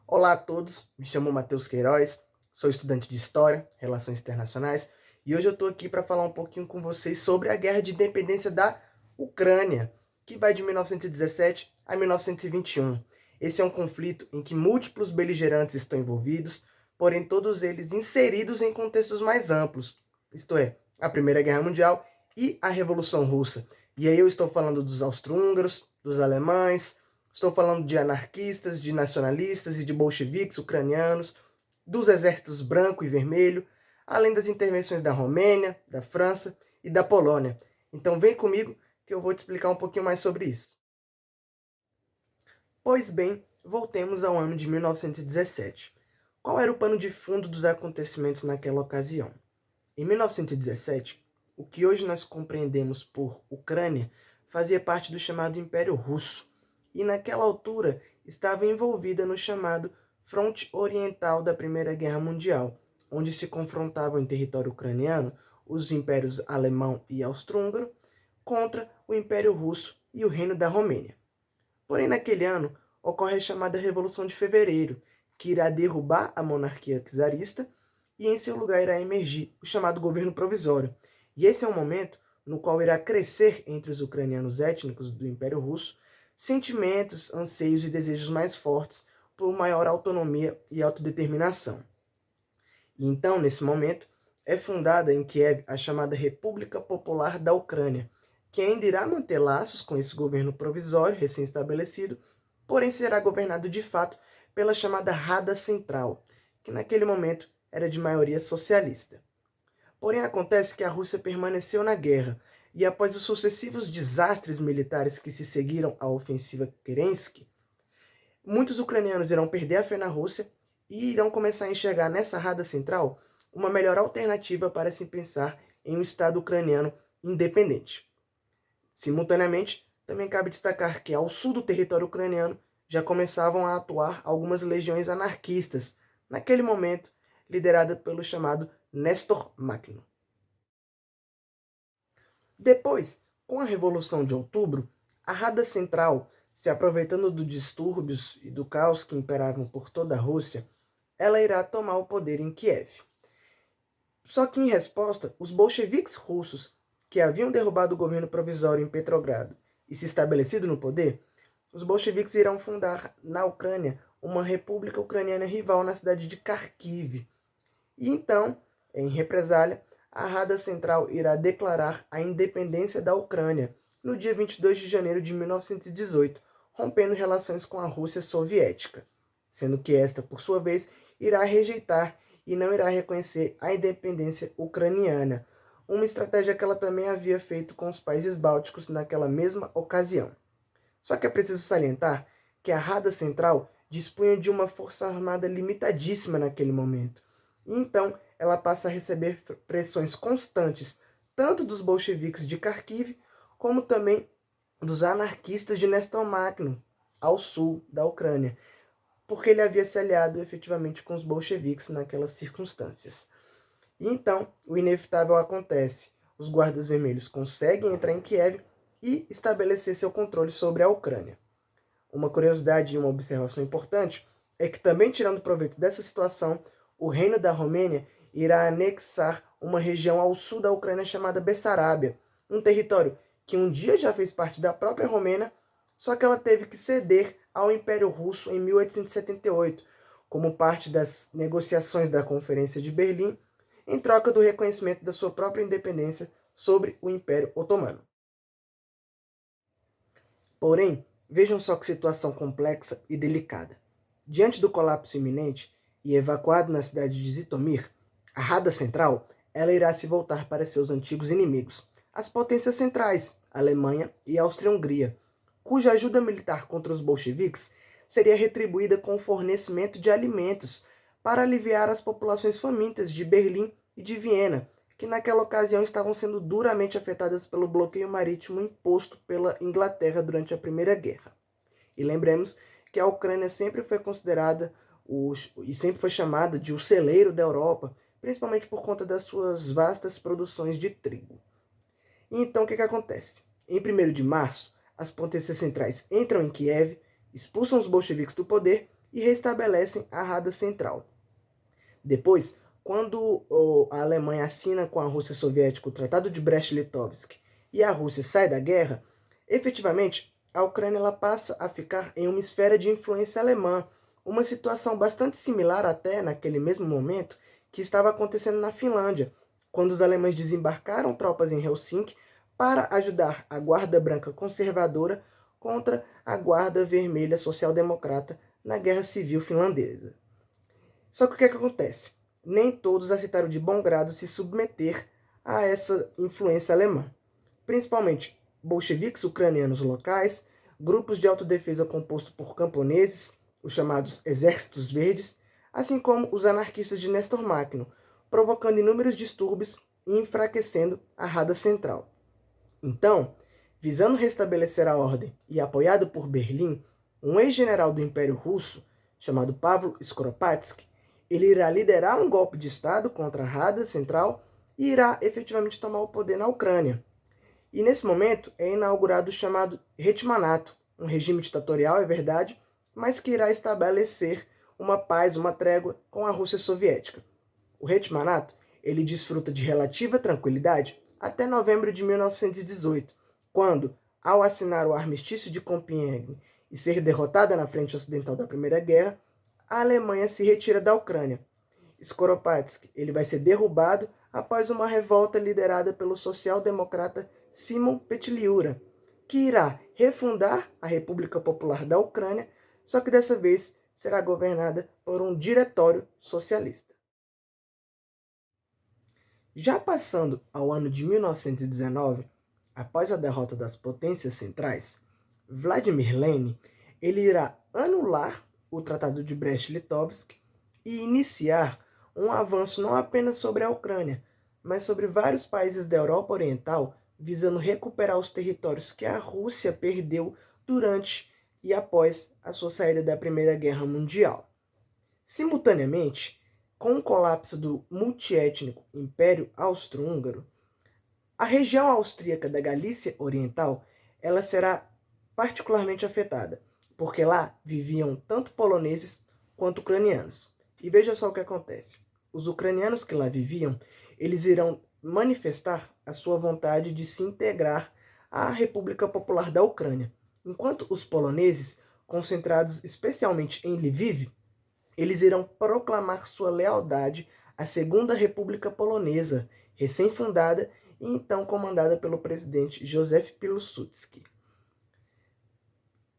Olá a todos, me chamo Matheus Queiroz, sou estudante de História, Relações Internacionais, e hoje eu estou aqui para falar um pouquinho com vocês sobre a Guerra de Independência da Ucrânia, que vai de 1917 a 1921. Esse é um conflito em que múltiplos beligerantes estão envolvidos, porém todos eles inseridos em contextos mais amplos, isto é, a Primeira Guerra Mundial e a Revolução Russa. E aí eu estou falando dos austro-húngaros, dos alemães, estou falando de anarquistas, de nacionalistas e de bolcheviques ucranianos, dos exércitos branco e vermelho, além das intervenções da Romênia, da França e da Polônia. Então vem comigo que eu vou te explicar um pouquinho mais sobre isso. Pois bem, voltemos ao ano de 1917. Qual era o pano de fundo dos acontecimentos naquela ocasião? Em 1917, o que hoje nós compreendemos por Ucrânia fazia parte do chamado Império Russo, e naquela altura estava envolvida no chamado Fronte Oriental da Primeira Guerra Mundial, onde se confrontavam em território ucraniano os impérios alemão e austro-húngaro contra o Império Russo e o Reino da Romênia. Porém, naquele ano, ocorre a chamada Revolução de Fevereiro, que irá derrubar a monarquia czarista e em seu lugar irá emergir o chamado governo provisório. E esse é um momento no qual irá crescer entre os ucranianos étnicos do Império Russo sentimentos, anseios e desejos mais fortes por maior autonomia e autodeterminação. E então, nesse momento, é fundada em Kiev a chamada República Popular da Ucrânia, que ainda irá manter laços com esse governo provisório recém-estabelecido, porém será governado de fato pela chamada Rada Central, que naquele momento era de maioria socialista. Porém, acontece que a Rússia permaneceu na guerra, e após os sucessivos desastres militares que se seguiram à ofensiva Kerensky, muitos ucranianos irão perder a fé na Rússia e irão começar a enxergar nessa Rada Central uma melhor alternativa para se pensar em um Estado ucraniano independente. Simultaneamente, também cabe destacar que ao sul do território ucraniano já começavam a atuar algumas legiões anarquistas, naquele momento liderada pelo chamado Néstor Magno. Depois, com a Revolução de Outubro, a Rada Central, se aproveitando dos distúrbios e do caos que imperavam por toda a Rússia, ela irá tomar o poder em Kiev. Só que, em resposta, os bolcheviques russos, que haviam derrubado o governo provisório em Petrogrado e se estabelecido no poder, os bolcheviques irão fundar na Ucrânia uma república ucraniana rival na cidade de Kharkiv. E então, em represália, a Rada Central irá declarar a independência da Ucrânia no dia 22 de janeiro de 1918, rompendo relações com a Rússia soviética, sendo que esta, por sua vez, irá rejeitar e não irá reconhecer a independência ucraniana, uma estratégia que ela também havia feito com os países bálticos naquela mesma ocasião. Só que é preciso salientar que a Rada Central dispunha de uma força armada limitadíssima naquele momento. E então ela passa a receber pressões constantes, tanto dos bolcheviques de Kharkiv, como também dos anarquistas de Néstor Magno, ao sul da Ucrânia, porque ele havia se aliado efetivamente com os bolcheviques naquelas circunstâncias. E então, o inevitável acontece. Os guardas vermelhos conseguem entrar em Kiev e estabelecer seu controle sobre a Ucrânia. Uma curiosidade e uma observação importante é que, também tirando proveito dessa situação, o Reino da Romênia irá anexar uma região ao sul da Ucrânia chamada Bessarábia, um território que um dia já fez parte da própria Romênia, só que ela teve que ceder ao Império Russo em 1878, como parte das negociações da Conferência de Berlim, em troca do reconhecimento da sua própria independência sobre o Império Otomano. Porém, vejam só que situação complexa e delicada. Diante do colapso iminente e evacuado na cidade de Zitomir, a Rada Central ela irá se voltar para seus antigos inimigos, as potências centrais, Alemanha e Áustria-Hungria, cuja ajuda militar contra os bolcheviques seria retribuída com o fornecimento de alimentos para aliviar as populações famintas de Berlim e de Viena, que naquela ocasião estavam sendo duramente afetadas pelo bloqueio marítimo imposto pela Inglaterra durante a Primeira Guerra. E lembremos que a Ucrânia sempre foi considerada e sempre foi chamada de o celeiro da Europa, principalmente por conta das suas vastas produções de trigo. E então o que acontece? Em 1º de março, as potências centrais entram em Kiev, expulsam os bolcheviques do poder e restabelecem a Rada Central. Depois, quando a Alemanha assina com a Rússia Soviética o Tratado de Brest-Litovsk e a Rússia sai da guerra, efetivamente a Ucrânia ela passa a ficar em uma esfera de influência alemã, uma situação bastante similar até naquele mesmo momento que estava acontecendo na Finlândia, quando os alemães desembarcaram tropas em Helsinki para ajudar a Guarda Branca Conservadora contra a Guarda Vermelha Social-Democrata na Guerra Civil Finlandesa. Só que o que é que acontece? Nem todos aceitaram de bom grado se submeter a essa influência alemã. Principalmente bolcheviques ucranianos locais, grupos de autodefesa compostos por camponeses, os chamados Exércitos Verdes, assim como os anarquistas de Néstor Makhno, provocando inúmeros distúrbios e enfraquecendo a Rada Central. Então, visando restabelecer a ordem e apoiado por Berlim, um ex-general do Império Russo, chamado Pavlo Skoropadsky, ele irá liderar um golpe de Estado contra a Rada Central e irá efetivamente tomar o poder na Ucrânia. E nesse momento é inaugurado o chamado Hetmanato, um regime ditatorial, é verdade, mas que irá estabelecer uma paz, uma trégua com a Rússia Soviética. O Hetmanato ele desfruta de relativa tranquilidade até novembro de 1918, quando, ao assinar o armistício de Compiègne e ser derrotada na frente ocidental da Primeira Guerra, a Alemanha se retira da Ucrânia. Skoropadsky ele vai ser derrubado após uma revolta liderada pelo social-democrata Simon Petliura, que irá refundar a República Popular da Ucrânia, só que dessa vez será governada por um diretório socialista. Já passando ao ano de 1919, após a derrota das potências centrais, Vladimir Lenin ele irá anular o Tratado de Brest-Litovsk e iniciar um avanço não apenas sobre a Ucrânia, mas sobre vários países da Europa Oriental, visando recuperar os territórios que a Rússia perdeu durante e após a sua saída da Primeira Guerra Mundial. Simultaneamente, com o colapso do multiétnico Império Austro-Húngaro, a região austríaca da Galícia Oriental ela será particularmente afetada, porque lá viviam tanto poloneses quanto ucranianos. E veja só o que acontece. Os ucranianos que lá viviam, eles irão manifestar a sua vontade de se integrar à República Popular da Ucrânia, enquanto os poloneses, concentrados especialmente em Lviv, eles irão proclamar sua lealdade à Segunda República Polonesa, recém-fundada e então comandada pelo presidente Józef Piłsudski.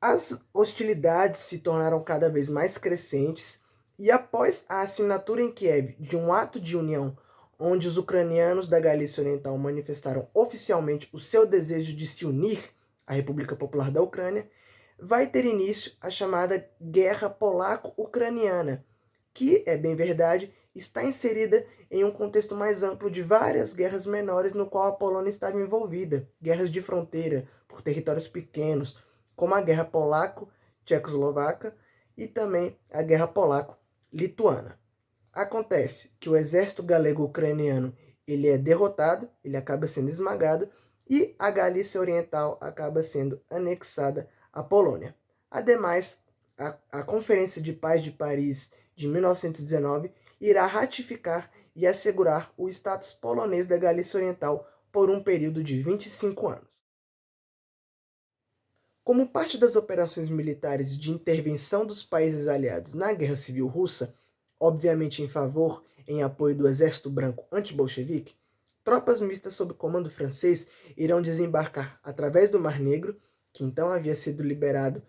As hostilidades se tornaram cada vez mais crescentes e após a assinatura em Kiev de um ato de união onde os ucranianos da Galícia Oriental manifestaram oficialmente o seu desejo de se unir à República Popular da Ucrânia, vai ter início a chamada Guerra Polaco-Ucraniana, que, é bem verdade, está inserida em um contexto mais amplo de várias guerras menores no qual a Polônia estava envolvida, guerras de fronteira por territórios pequenos, como a Guerra Polaco-Tchecoslovaca e também a Guerra Polaco-Lituana. Acontece que o exército galego-ucraniano ele é derrotado, ele acaba sendo esmagado e a Galícia Oriental acaba sendo anexada à Polônia. Ademais, a Conferência de Paz de Paris de 1919 irá ratificar e assegurar o status polonês da Galícia Oriental por um período de 25 anos. Como parte das operações militares de intervenção dos países aliados na Guerra Civil Russa, obviamente em apoio do Exército Branco anti-bolchevique, tropas mistas sob comando francês irão desembarcar através do Mar Negro, que então havia sido liberado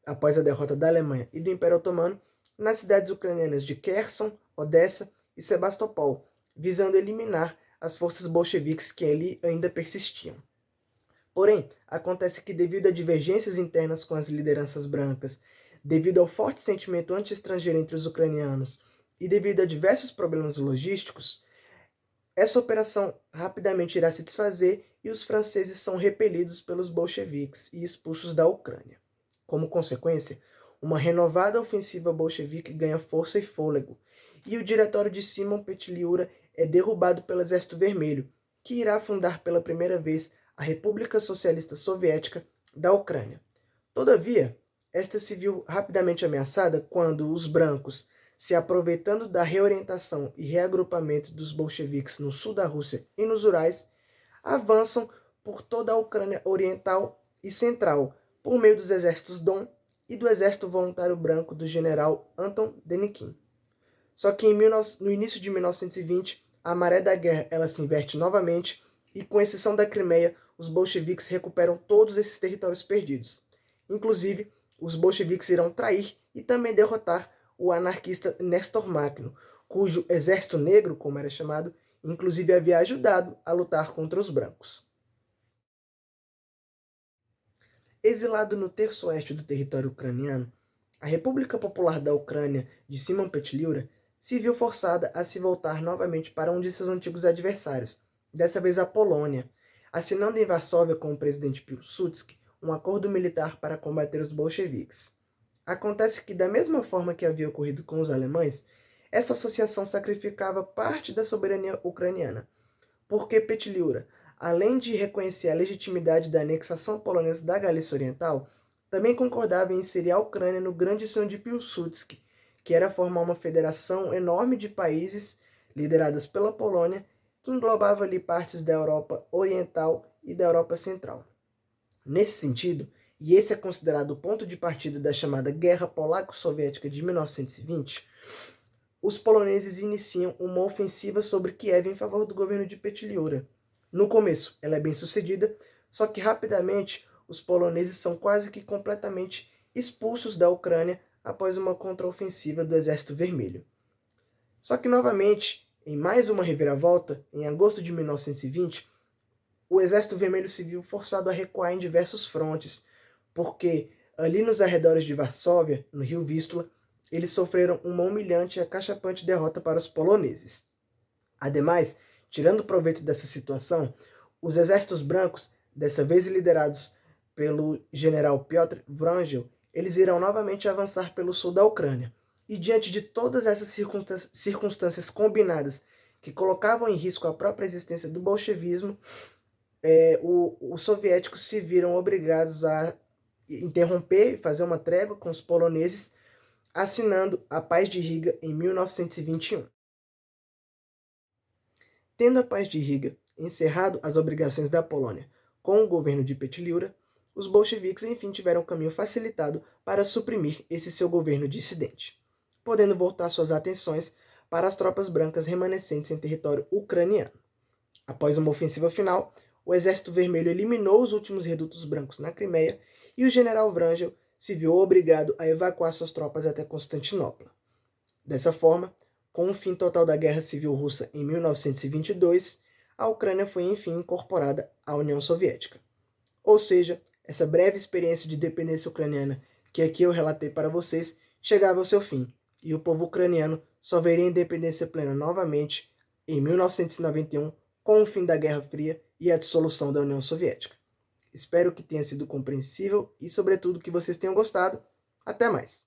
após a derrota da Alemanha e do Império Otomano, nas cidades ucranianas de Kherson, Odessa e Sebastopol, visando eliminar as forças bolcheviques que ali ainda persistiam. Porém, acontece que devido a divergências internas com as lideranças brancas, devido ao forte sentimento anti-estrangeiro entre os ucranianos e devido a diversos problemas logísticos, essa operação rapidamente irá se desfazer e os franceses são repelidos pelos bolcheviques e expulsos da Ucrânia. Como consequência, uma renovada ofensiva bolchevique ganha força e fôlego, e o diretório de Simon Petliura é derrubado pelo Exército Vermelho, que irá fundar pela primeira vez a República Socialista Soviética da Ucrânia. Todavia, esta se viu rapidamente ameaçada quando os brancos, se aproveitando da reorientação e reagrupamento dos bolcheviques no sul da Rússia e nos Urais, avançam por toda a Ucrânia Oriental e Central, por meio dos exércitos Don e do Exército Voluntário Branco do general Anton Denikin. Só que no início de 1920, a maré da guerra ela se inverte novamente e, com exceção da Crimeia, os bolcheviques recuperam todos esses territórios perdidos. Inclusive, os bolcheviques irão trair e também derrotar o anarquista Néstor Magno, cujo exército negro, como era chamado, inclusive havia ajudado a lutar contra os brancos. Exilado no terço oeste do território ucraniano, a República Popular da Ucrânia de Simon Petliura se viu forçada a se voltar novamente para um de seus antigos adversários, dessa vez a Polônia, assinando em Varsóvia com o presidente Pilsudski um acordo militar para combater os bolcheviques. Acontece que, da mesma forma que havia ocorrido com os alemães, essa associação sacrificava parte da soberania ucraniana, porque Petliura, além de reconhecer a legitimidade da anexação polonesa da Galícia Oriental, também concordava em inserir a Ucrânia no grande sonho de Pilsudski, que era formar uma federação enorme de países lideradas pela Polônia, que englobava ali partes da Europa Oriental e da Europa Central. Nesse sentido, e esse é considerado o ponto de partida da chamada Guerra Polaco-Soviética de 1920, os poloneses iniciam uma ofensiva sobre Kiev em favor do governo de Petliura. No começo, ela é bem sucedida, só que rapidamente os poloneses são quase que completamente expulsos da Ucrânia após uma contraofensiva do Exército Vermelho. Só que, novamente, em mais uma reviravolta, em agosto de 1920, o Exército Vermelho se viu forçado a recuar em diversos frontes, porque ali nos arredores de Varsóvia, no rio Vístula, eles sofreram uma humilhante e acachapante derrota para os poloneses. Ademais, tirando proveito dessa situação, os exércitos brancos, dessa vez liderados pelo general Piotr Wrangel, eles irão novamente avançar pelo sul da Ucrânia. E diante de todas essas circunstâncias combinadas que colocavam em risco a própria existência do bolchevismo, os soviéticos se viram obrigados a interromper e fazer uma trégua com os poloneses, assinando a Paz de Riga em 1921. Tendo a Paz de Riga encerrado as obrigações da Polônia com o governo de Petliura, os bolcheviques enfim tiveram um caminho facilitado para suprimir esse seu governo dissidente, podendo voltar suas atenções para as tropas brancas remanescentes em território ucraniano. Após uma ofensiva final, o Exército Vermelho eliminou os últimos redutos brancos na Crimeia e o general Wrangel se viu obrigado a evacuar suas tropas até Constantinopla. Dessa forma, com o fim total da Guerra Civil Russa em 1922, a Ucrânia foi enfim incorporada à União Soviética. Ou seja, essa breve experiência de dependência ucraniana que aqui eu relatei para vocês chegava ao seu fim, e o povo ucraniano só veria a independência plena novamente em 1991, com o fim da Guerra Fria e a dissolução da União Soviética. Espero que tenha sido compreensível e, sobretudo, que vocês tenham gostado. Até mais!